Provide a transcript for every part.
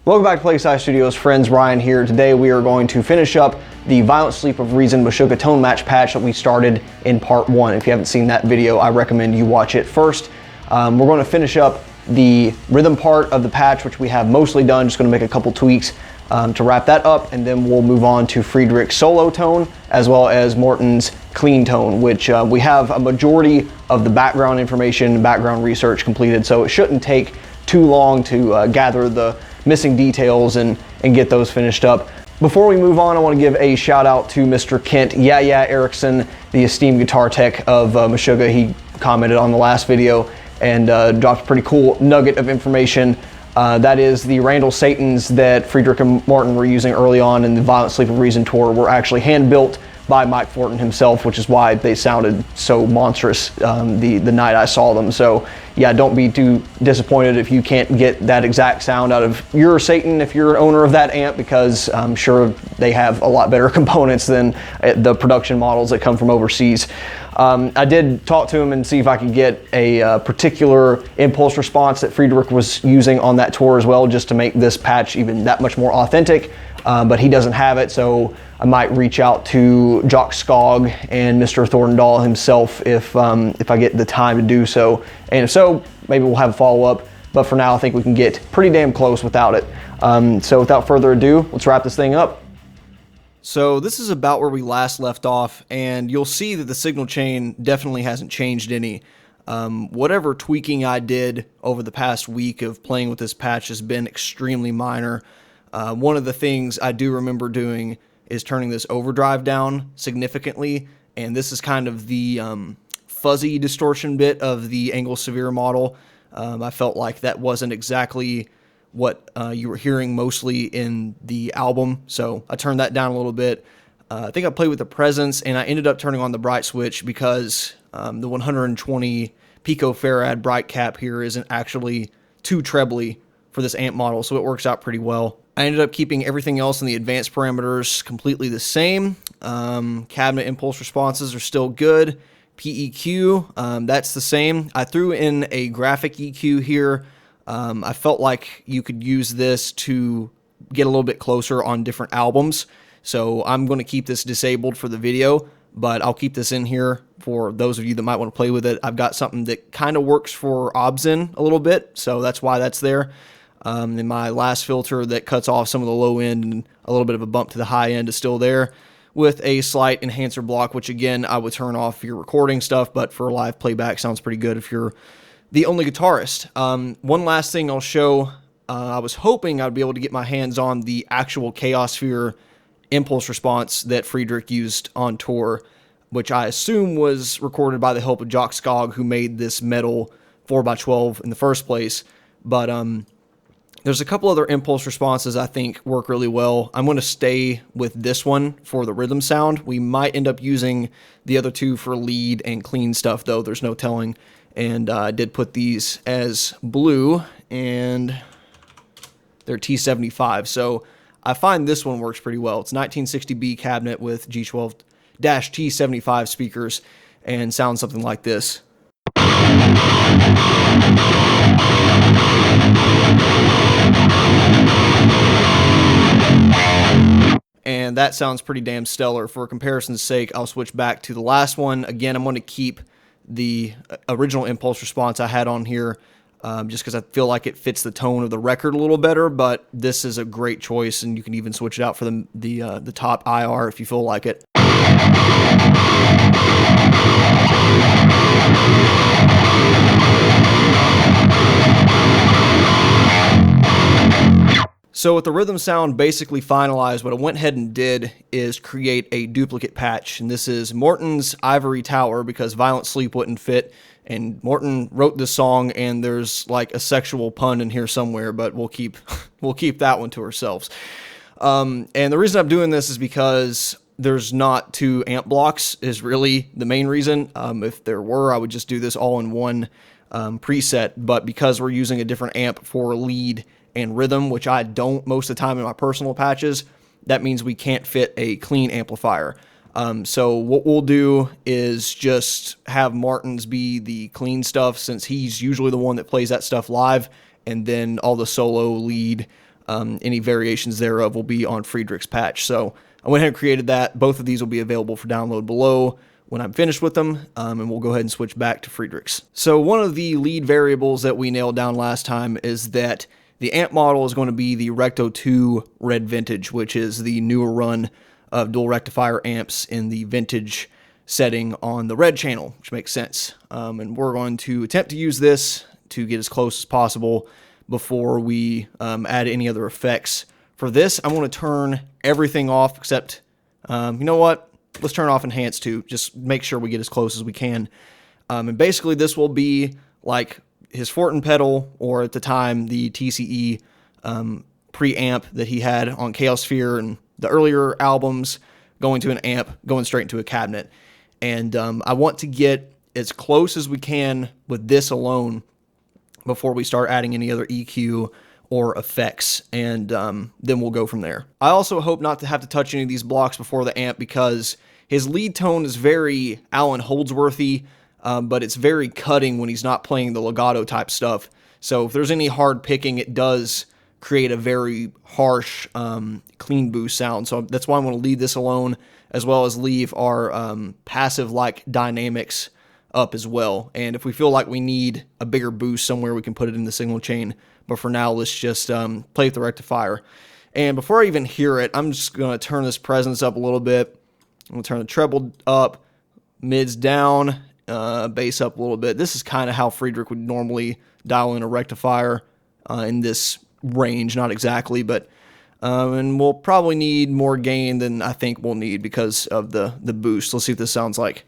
Welcome back to Plague Scythe Studios, friends. Ryan here. Today we are going to finish up the Violent Sleep of Reason Meshuggah tone match patch that we started in part 1. If you haven't seen that video, I recommend you watch it first. We're going to finish up the rhythm part of the patch, which we have mostly done. Just going to make a couple tweaks to wrap that up, and then we'll move on to Friedrich's solo tone as well as Morton's clean tone, which we have a majority of the background information, background research completed, so it shouldn't take too long to gather the missing details and get those finished up. Before we move on, I want to give a shout out to Mr. Kent Erickson, the esteemed guitar tech of Meshuggah. He commented on the last video and dropped a pretty cool nugget of information. That is the Randall Satans that Friedrich and Morton were using early on in the Violent Sleep of Reason tour were actually hand-built by Mike Fortin himself, which is why they sounded so monstrous the night I saw them. So yeah, don't be too disappointed if you can't get that exact sound out of your Satan if you're an owner of that amp, because I'm sure they have a lot better components than the production models that come from overseas. I did talk to him and see if I could get a particular impulse response that Friedrich was using on that tour as well, just to make this patch even that much more authentic. But he doesn't have it, so I might reach out to Jock Skog and Mr. Thorndahl himself if I get the time to do so. And if so, maybe we'll have a follow-up. But for now, I think we can get pretty damn close without it. So without further ado, let's wrap this thing up. So this is about where we last left off, and you'll see that the signal chain definitely hasn't changed any. Whatever tweaking I did over the past week of playing with this patch has been extremely minor. One of the things I do remember doing is turning this overdrive down significantly, and this is kind of the fuzzy distortion bit of the Angle Severe model. I felt like that wasn't exactly what you were hearing mostly in the album, so I turned that down a little bit. I think I played with the presence, and I ended up turning on the bright switch because the 120 picofarad bright cap here isn't actually too trebly for this amp model, so it works out pretty well. I ended up keeping everything else in the advanced parameters completely the same. Cabinet impulse responses are still good. PEQ, that's the same. I threw in a graphic EQ here. I felt like you could use this to get a little bit closer on different albums. So I'm going to keep this disabled for the video, but I'll keep this in here for those of you that might want to play with it. I've got something that kind of works for Obzin a little bit, so that's why that's there. And my last filter that cuts off some of the low end and a little bit of a bump to the high end is still there, with a slight enhancer block, which again, I would turn off if you're recording stuff, but for live playback sounds pretty good if you're the only guitarist. One last thing I'll show, I was hoping I'd be able to get my hands on the actual Chaosphere impulse response that Friedrich used on tour, which I assume was recorded by the help of Jock Skog, who made this metal 4x12 in the first place. But there's a couple other impulse responses I think work really well. I'm going to stay with this one for the rhythm sound. We might end up using the other two for lead and clean stuff, though. There's no telling. And I did put these as blue, and they're T75. So I find this one works pretty well. It's 1960B cabinet with G12-T75 speakers and sounds something like this. And that sounds pretty damn stellar. For comparison's sake, I'll switch back to the last one. Again, I'm going to keep the original impulse response I had on here just because I feel like it fits the tone of the record a little better, but this is a great choice, and you can even switch it out for the top IR if you feel like it. So with the rhythm sound basically finalized, what I went ahead and did is create a duplicate patch. And this is Morton's Ivory Tower, because Violent Sleep wouldn't fit. And Morton wrote this song, and there's like a sexual pun in here somewhere, but we'll keep that one to ourselves. And the reason I'm doing this is because there's not two amp blocks is really the main reason. If there were, I would just do this all in one preset. But because we're using a different amp for lead and rhythm, which I don't most of the time in my personal patches, that means we can't fit a clean amplifier. So what we'll do is just have Martin's be the clean stuff, since he's usually the one that plays that stuff live, and then all the solo lead any variations thereof will be on Friedrich's patch. So I went ahead and created that. Both of these will be available for download below when I'm finished with them, and we'll go ahead and switch back to Friedrich's. So one of the lead variables that we nailed down last time is that the amp model is going to be the Recto 2 Red Vintage, which is the newer run of dual rectifier amps in the vintage setting on the red channel, which makes sense. And we're going to attempt to use this to get as close as possible before we add any other effects. For this, I'm going to turn everything off except, you know what? Let's turn off Enhance too. Just make sure we get as close as we can. And basically this will be like his Fortin pedal, or at the time, the TCE preamp that he had on Chaosphere and the earlier albums, going to an amp, going straight into a cabinet. And I want to get as close as we can with this alone before we start adding any other EQ or effects, and then we'll go from there. I also hope not to have to touch any of these blocks before the amp, because his lead tone is very Alan Holdsworthy, but it's very cutting when he's not playing the legato type stuff. So if there's any hard picking, it does create a very harsh, clean boost sound. So that's why I'm going to leave this alone, as well as leave our passive-like dynamics up as well. And if we feel like we need a bigger boost somewhere, we can put it in the signal chain. But for now, let's just play with the rectifier. And before I even hear it, I'm just going to turn this presence up a little bit. I'm going to turn the treble up, mids down, bass up a little bit. This is kind of how Friedrich would normally dial in a rectifier in this range. Not exactly, but and we'll probably need more gain than I think we'll need because of the boost. Let's see what this sounds like.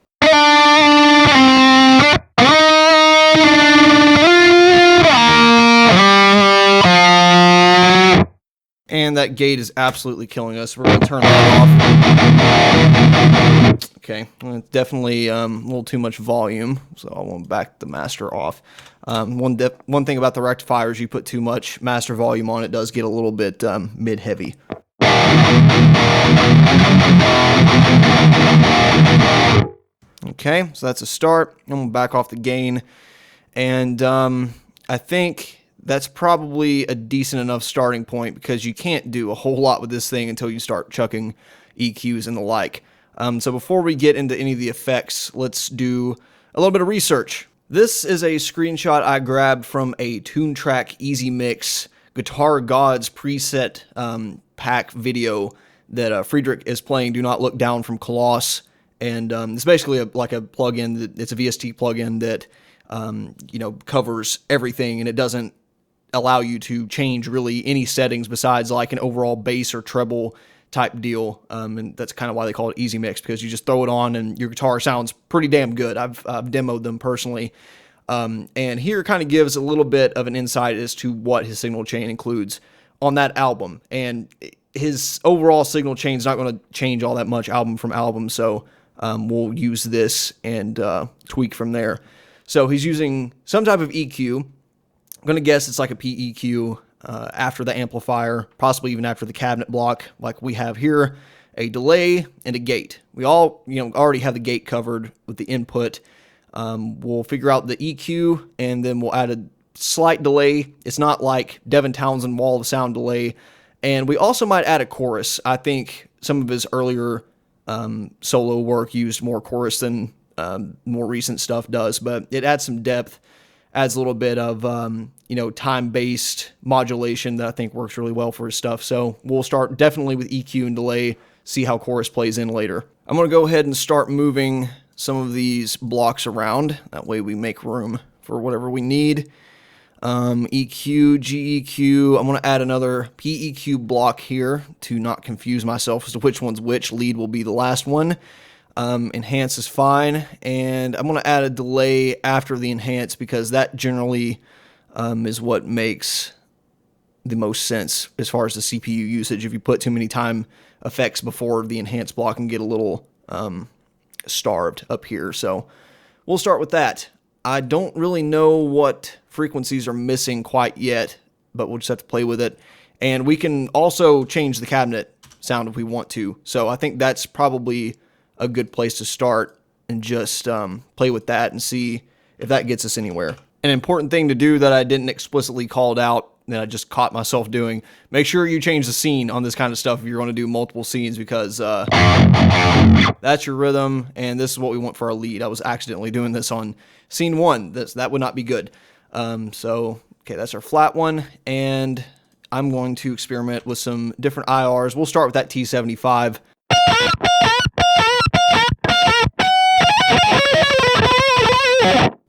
And that gate is absolutely killing us. We're going to turn that off. Okay, definitely a little too much volume, so I want to back the master off. One thing about the rectifier is you put too much master volume on it, does get a little bit mid-heavy. Okay, so that's a start. I'm going to back off the gain, and I think that's probably a decent enough starting point, because you can't do a whole lot with this thing until you start chucking EQs and the like. So before we get into any of the effects, let's do a little bit of research. This is a screenshot I grabbed from a TuneTrack Easy Mix Guitar Gods preset pack video that Friedrich is playing Do Not Look Down from Coloss. And it's basically like a plugin. It's a VST plugin that covers everything, and it doesn't allow you to change really any settings besides like an overall bass or treble type deal. And that's kind of why they call it Easy Mix, because you just throw it on and your guitar sounds pretty damn good. I've demoed them personally. And here kind of gives a little bit of an insight as to what his signal chain includes on that album. And his overall signal chain is not going to change all that much album from album. So we'll use this and tweak from there. So he's using some type of EQ. I'm going to guess it's like a PEQ after the amplifier, possibly even after the cabinet block like we have here, a delay and a gate. We all already have the gate covered with the input. We'll figure out the EQ, and then we'll add a slight delay. It's not like Devin Townsend Wall of Sound delay. And we also might add a chorus. I think some of his earlier solo work used more chorus than more recent stuff does, but it adds some depth, adds a little bit of time-based modulation that I think works really well for his stuff. So we'll start definitely with EQ and delay, see how chorus plays in later. I'm going to go ahead and start moving some of these blocks around. That way we make room for whatever we need. EQ, GEQ. I'm going to add another PEQ block here to not confuse myself as to which one's which. Lead will be the last one. Enhance is fine, and I'm going to add a delay after the enhance, because that generally is what makes the most sense as far as the CPU usage. If you put too many time effects before the enhance block, and get a little starved up here. So we'll start with that. I don't really know what frequencies are missing quite yet, but we'll just have to play with it. And we can also change the cabinet sound if we want to. So I think that's probably a good place to start, and just play with that and see if that gets us anywhere. An important thing to do that I didn't explicitly call out that I just caught myself doing. Make sure you change the scene on this kind of stuff if you're going to do multiple scenes, because that's your rhythm, and this is what we want for our lead. I was accidentally doing this on scene 1. That would not be good. So, okay, that's our flat one, and I'm going to experiment with some different IRs. We'll start with that T75.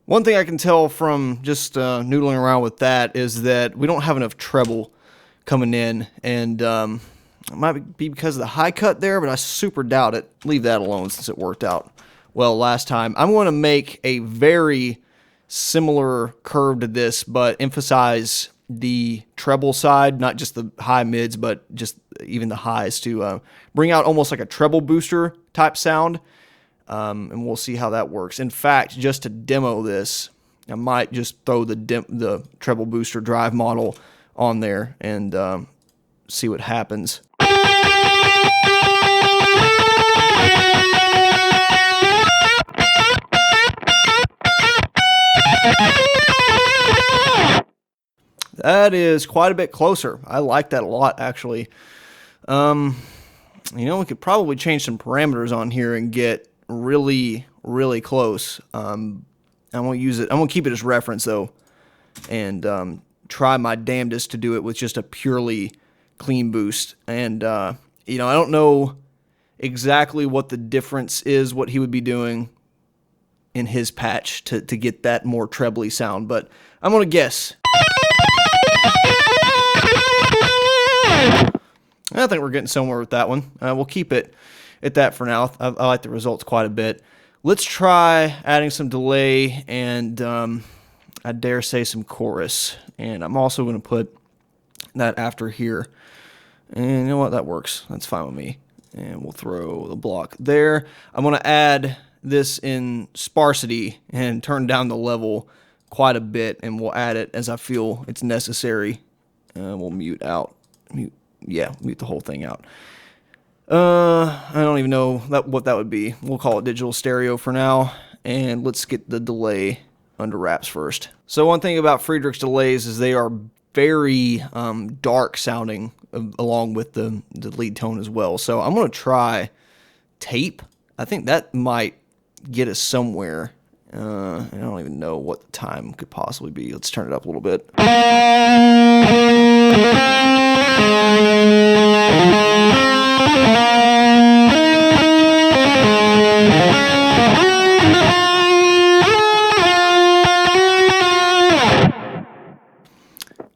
One thing I can tell from just noodling around with that is that we don't have enough treble coming in, and it might be because of the high cut there, but I super doubt it. Leave that alone since it worked out well last time. I'm going to make a very similar curve to this, but emphasize the treble side, not just the high mids, but just even the highs, to bring out almost like a treble booster type sound. And we'll see how that works. In fact, just to demo this, I might just throw the treble booster drive model on there and see what happens. That is quite a bit closer. I like that a lot, actually. You know, we could probably change some parameters on here and get really, really close. I'm gonna keep it as reference though, and try my damnedest to do it with just a purely clean boost. And you know, I don't know exactly what the difference is, what he would be doing in his patch to get that more trebly sound, but I'm gonna guess. I think we're getting somewhere with that one. We'll keep it at that for now. I like the results quite a bit. Let's try adding some delay and I dare say some chorus. And I'm also going to put that after here. And you know what? That works. That's fine with me. And we'll throw the block there. I'm going to add this in sparsity and turn down the level quite a bit. And we'll add it as I feel it's necessary. We'll mute out. Mute the whole thing out. I don't even know what that would be. We'll call it digital stereo for now, and let's get the delay under wraps first. So one thing about Friedrich's delays is they are very dark sounding along with the lead tone as well. So I'm going to try tape. I think that might get us somewhere. I don't even know what the time could possibly be. Let's turn it up a little bit.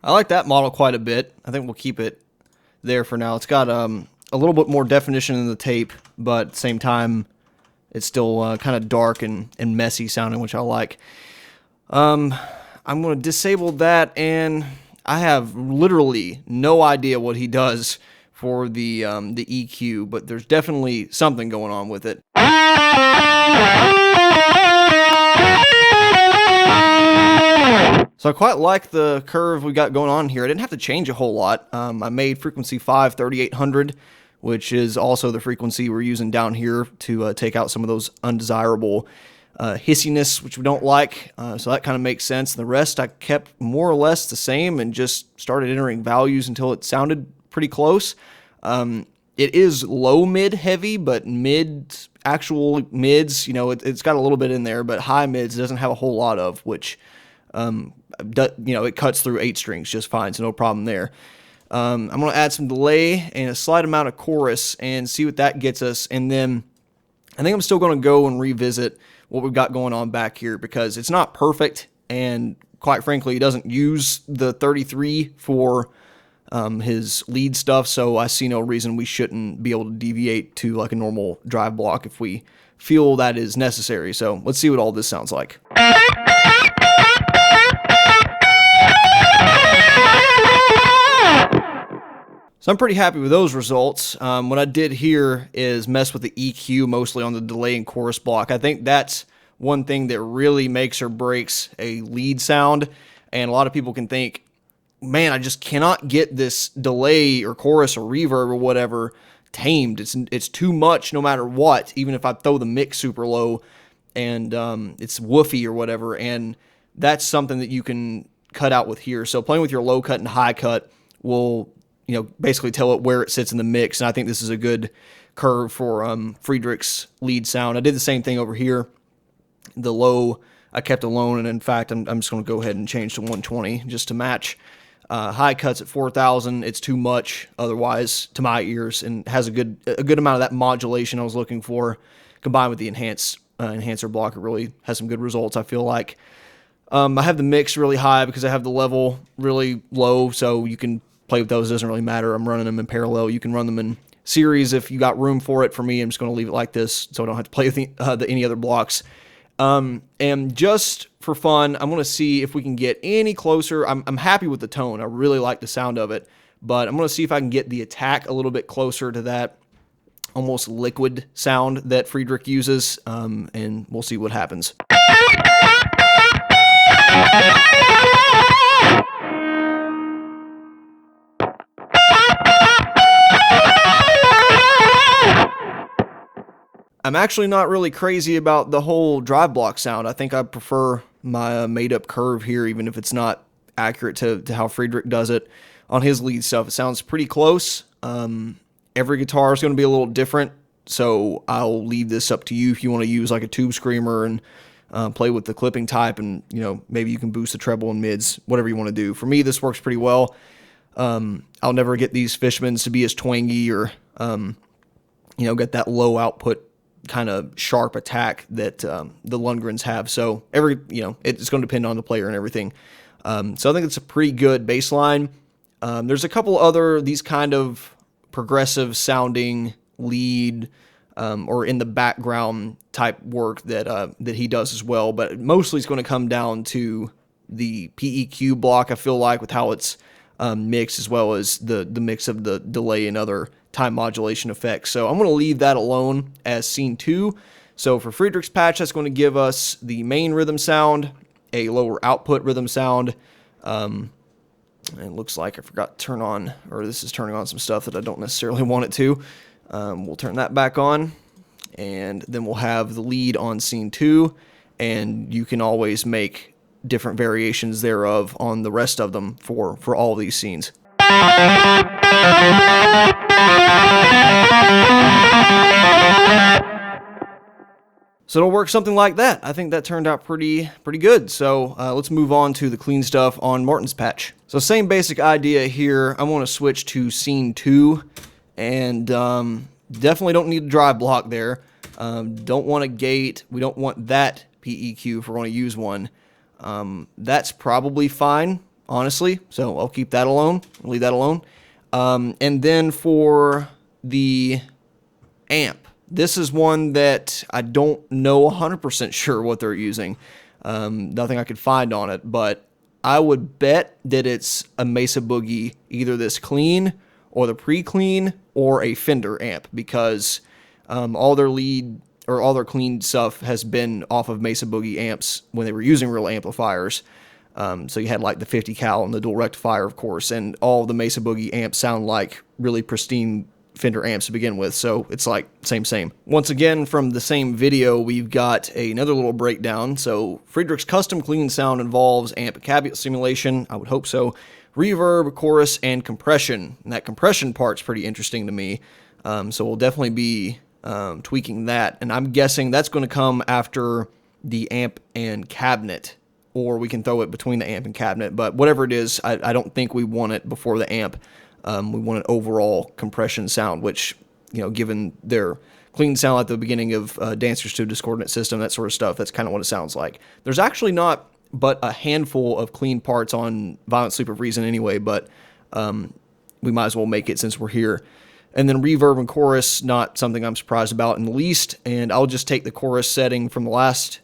I like that model quite a bit. I think we'll keep it there for now. It's got a little bit more definition in the tape, but at the same time, it's still kind of dark and messy sounding, which I like. I'm going to disable that, and I have literally no idea what he does for the EQ, but there's definitely something going on with it. So I quite like the curve we got going on here. I didn't have to change a whole lot. I made frequency 5 3800, which is also the frequency we're using down here to take out some of those undesirable hissiness, which we don't like. So that kind of makes sense. The rest I kept more or less the same and just started entering values until it sounded pretty close. It is low mid heavy, but actual mids, you know, it's got a little bit in there, but high mids doesn't have a whole lot of, which, you know, it cuts through 8 strings just fine, so no problem there. I'm going to add some delay and a slight amount of chorus and see what that gets us. And then I think I'm still going to go and revisit what we've got going on back here, because it's not perfect. And quite frankly, he doesn't use the 33 for his lead stuff. So I see no reason we shouldn't be able to deviate to like a normal drive block if we feel that is necessary. So let's see what all this sounds like. So I'm pretty happy with those results. What I did here is mess with the EQ mostly on the delay and chorus block. I think that's one thing that really makes or breaks a lead sound. And a lot of people can think, man, I just cannot get this delay or chorus or reverb or whatever tamed. It's too much no matter what, even if I throw the mix super low and it's woofy or whatever. And that's something that you can cut out with here. So playing with your low cut and high cut will, you know, basically tell it where it sits in the mix. And I think this is a good curve for Friedrich's lead sound. I did the same thing over here. The low I kept alone, and in fact, I'm just going to go ahead and change to 120 just to match. High cuts at 4,000. It's too much otherwise to my ears, and has a good amount of that modulation I was looking for, combined with the enhancer block. It really has some good results, I feel like. I have the mix really high because I have the level really low, so you can play with those. It doesn't really matter. I'm running them in parallel. You can run them in series if you got room for it. For me, I'm just going to leave it like this so I don't have to play with any other blocks. And just for fun, I'm going to see if we can get any closer. I'm happy with the tone. I really like the sound of it, but I'm going to see if I can get the attack a little bit closer to that almost liquid sound that Friedrich uses, and we'll see what happens. I'm actually not really crazy about the whole drive block sound. I think I prefer my made-up curve here, even if it's not accurate to how Friedrich does it on his lead stuff. It sounds pretty close. Every guitar is going to be a little different, so I'll leave this up to you if you want to use like a tube screamer and play with the clipping type, and you know, maybe you can boost the treble and mids, whatever you want to do. For me, this works pretty well. I'll never get these Fishmans to be as twangy or you know, get that low output kind of sharp attack that the Lundgrens have. So it's going to depend on the player and everything. So I think it's a pretty good bass line. There's a couple other these kind of progressive sounding lead or in the background type work that he does as well, but mostly it's going to come down to the PEQ block, I feel like, with how it's mixed, as well as the mix of the delay and other time modulation effects. So I'm going to leave that alone as scene 2. So for Friedrich's patch, that's going to give us the main rhythm sound, a lower output rhythm sound. It looks like I forgot to turn on, or this is turning on some stuff that I don't necessarily want it to. We'll turn that back on, and then we'll have the lead on scene 2, and you can always make different variations thereof on the rest of them for all these scenes. So it'll work something like that. I think that turned out pretty good. So let's move on to the clean stuff on Martin's patch. So same basic idea here. I want to switch to scene 2, and definitely don't need a drive block there. Don't want a gate. We don't want that PEQ if we're going to use one. That's probably fine, honestly. So I'll keep that alone. Leave that alone. And then for the amp, this is one that I don't know 100% sure what they're using. Nothing I could find on it, but I would bet that it's a Mesa Boogie, either this clean or the pre-clean or a Fender amp, because all their lead or all their clean stuff has been off of Mesa Boogie amps when they were using real amplifiers. So you had like the 50 cal and the dual rectifier, of course, and all the Mesa Boogie amps sound like really pristine Fender amps to begin with, so it's like same. Once again, from the same video, we've got another little breakdown. So Friedrich's custom clean sound involves amp and caveat simulation, I would hope so, reverb, chorus, and compression. And that compression part's pretty interesting to me, so we'll definitely be tweaking that, and I'm guessing that's going to come after the amp and cabinet, or we can throw it between the amp and cabinet, but whatever it is, I don't think we want it before the amp. We want an overall compression sound, which, you know, given their clean sound at the beginning of Dancers to a Discordant System, that sort of stuff, that's kind of what it sounds like. There's actually not but a handful of clean parts on Violent Sleep of Reason anyway, but we might as well make it since we're here. And then reverb and chorus, not something I'm surprised about in the least, and I'll just take the chorus setting from the last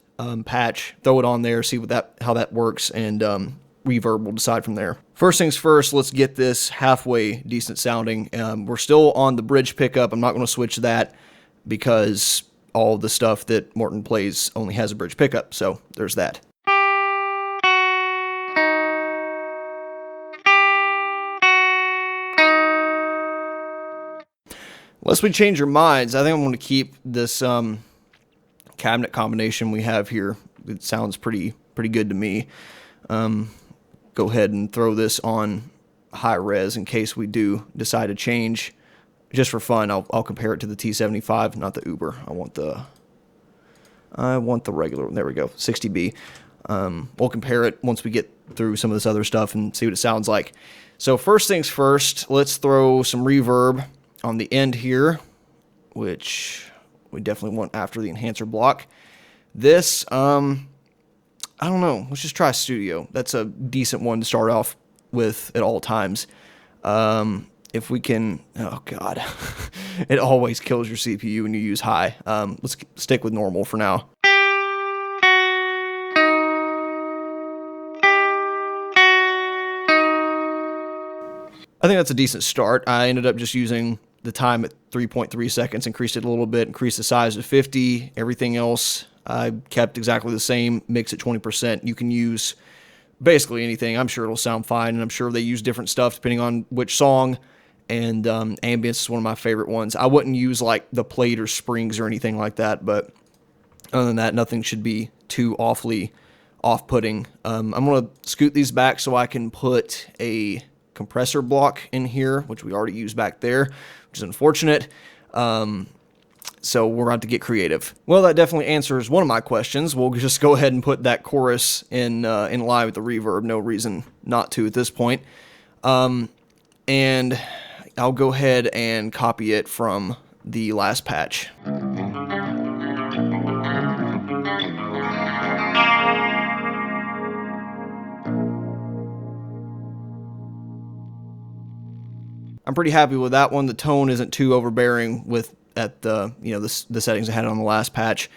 patch, throw it on there, see how that works, and reverb will decide from there. First things first, let's get this halfway decent sounding. We're still on the bridge pickup. I'm not going to switch that because all the stuff that Morton plays only has a bridge pickup, so there's that. Unless we change your minds, I think I'm going to keep this cabinet combination we have here. It sounds pretty good to me. Kind go ahead and throw this on high res in case we do decide to change. Just for fun, I'll compare it to the T75, not the Uber. I want the regular one. There we go, 60B. We'll compare it once we get through some of this other stuff and see what it sounds like. So first things first, let's throw some reverb on the end here, which we definitely want after the enhancer block. This, I don't know, let's just try Studio. That's a decent one to start off with at all times. If we can, oh God, it always kills your CPU when you use high. Let's stick with normal for now. I think that's a decent start. I ended up just using the time at 3.3 seconds, increased it a little bit, increased the size to 50. Everything else I kept exactly the same, mix at 20%. You can use basically anything. I'm sure it'll sound fine, and I'm sure they use different stuff depending on which song. And ambience is one of my favorite ones. I wouldn't use like the plate or springs or anything like that, but other than that, nothing should be too awfully off-putting. I'm going to scoot these back so I can put a compressor block in here, which we already used back there, which is unfortunate. So we're about to get creative. Well, that definitely answers one of my questions. We'll just go ahead and put that chorus in line with the reverb. No reason not to at this point. And I'll go ahead and copy it from the last patch. I'm pretty happy with that one. The tone isn't too overbearing with the settings I had on the last patch.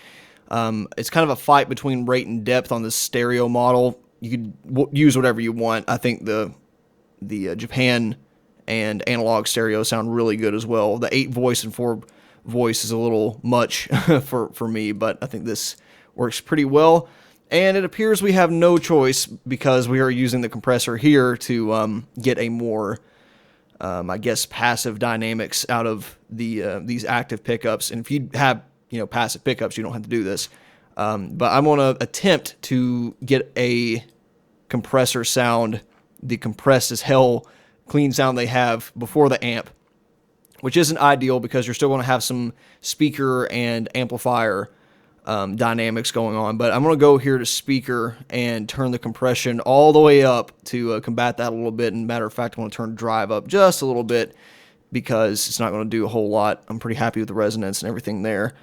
It's kind of a fight between rate and depth on the stereo model. You could use whatever you want. I think the Japan and analog stereo sound really good as well. The 8 voice and 4 voice is a little much for me, but I think this works pretty well. And it appears we have no choice because we are using the compressor here to get a more I guess passive dynamics out of these active pickups. And if you have passive pickups, you don't have to do this. But I'm gonna attempt to get a compressor sound, the compressed as hell clean sound they have before the amp, which isn't ideal because you're still going to have some speaker and amplifier dynamics going on. But I'm going to go here to speaker and turn the compression all the way up to combat that a little bit. And matter of fact, I'm going to turn drive up just a little bit because it's not going to do a whole lot. I'm pretty happy with the resonance and everything there.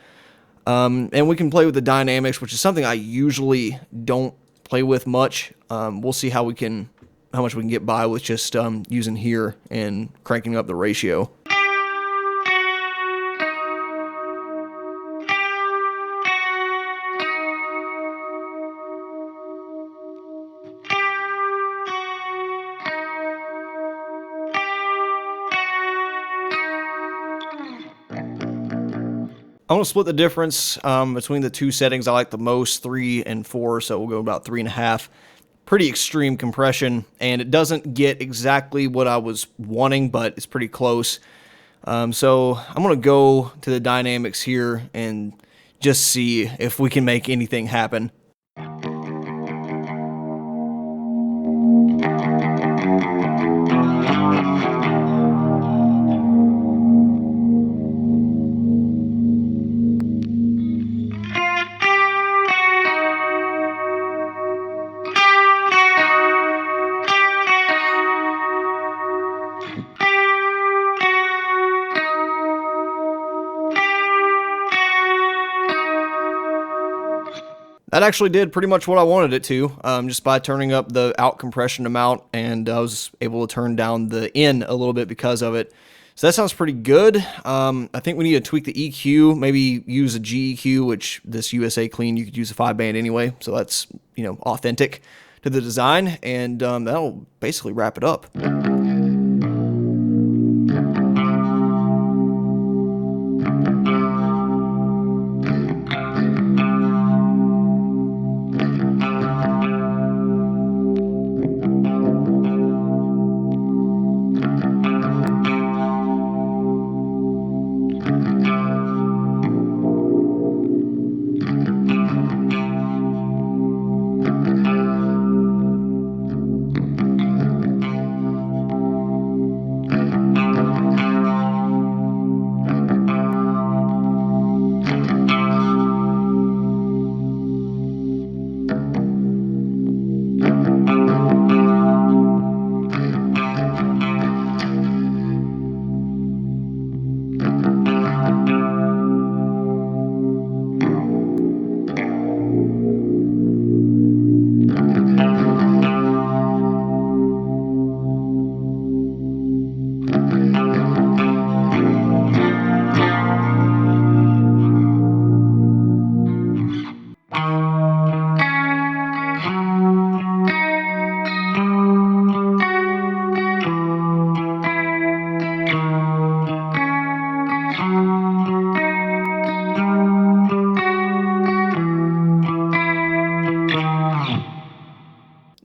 And we can play with the dynamics, which is something I usually don't play with much. We'll see how much we can get by with just using here and cranking up the ratio. I'm going to split the difference between the two settings I like the most, 3 and 4, so we'll go about 3.5. Pretty extreme compression, and it doesn't get exactly what I was wanting, but it's pretty close. So I'm going to go to the dynamics here and just see if we can make anything happen. That actually did pretty much what I wanted it to, just by turning up the out compression amount, and I was able to turn down the in a little bit because of it. So that sounds pretty good. I think we need to tweak the EQ, maybe use a GEQ, which this USA Clean, you could use a 5-band anyway, so that's, authentic to the design, and that'll basically wrap it up.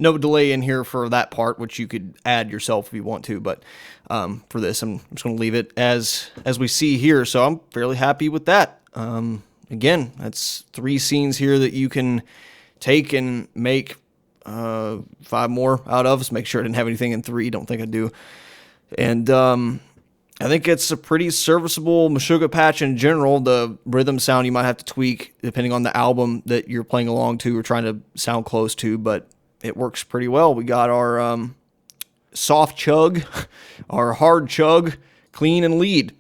no delay in here for that part, which you could add yourself if you want to, but for this, I'm just going to leave it as we see here. So I'm fairly happy with that. Again, that's 3 scenes here that you can take and make 5 more out of. Just make sure I didn't have anything in 3. Don't think I do. And I think it's a pretty serviceable Meshuggah patch in general. The rhythm sound you might have to tweak depending on the album that you're playing along to or trying to sound close to, but it works pretty well. We got our soft chug, our hard chug, clean, and lead.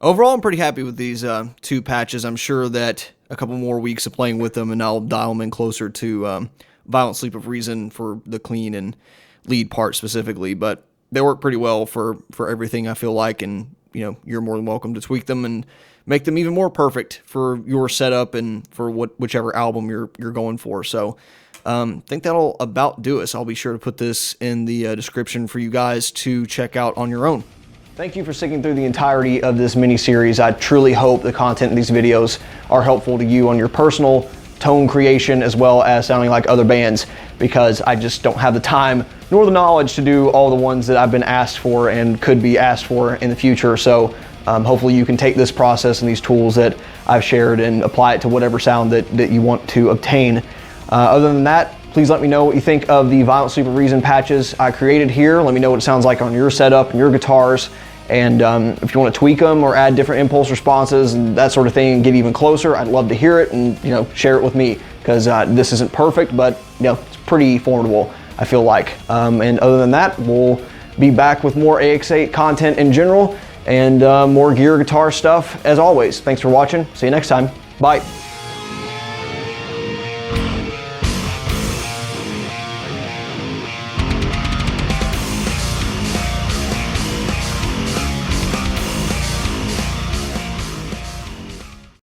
Overall, I'm pretty happy with these 2 patches. I'm sure that a couple more weeks of playing with them and I'll dial them in closer to Violent Sleep of Reason for the clean and lead part specifically, but they work pretty well for everything, I feel like, and you're more than welcome to tweak them and make them even more perfect for your setup and for whichever album you're going for. So I think that'll about do us. I'll be sure to put this in the description for you guys to check out on your own. Thank you for sticking through the entirety of this mini-series. I truly hope the content in these videos are helpful to you on your personal tone creation as well as sounding like other bands, because I just don't have the time nor the knowledge to do all the ones that I've been asked for and could be asked for in the future. So hopefully you can take this process and these tools that I've shared and apply it to whatever sound that you want to obtain. Other than that, please let me know what you think of the Violent Sleep of Reason patches I created here. Let me know what it sounds like on your setup and your guitars. And if you want to tweak them or add different impulse responses and that sort of thing and get even closer, I'd love to hear it and share it with me, because this isn't perfect, but it's pretty formidable, I feel like. And other than that, we'll be back with more AX8 content in general and more gear guitar stuff as always. Thanks for watching. See you next time. Bye.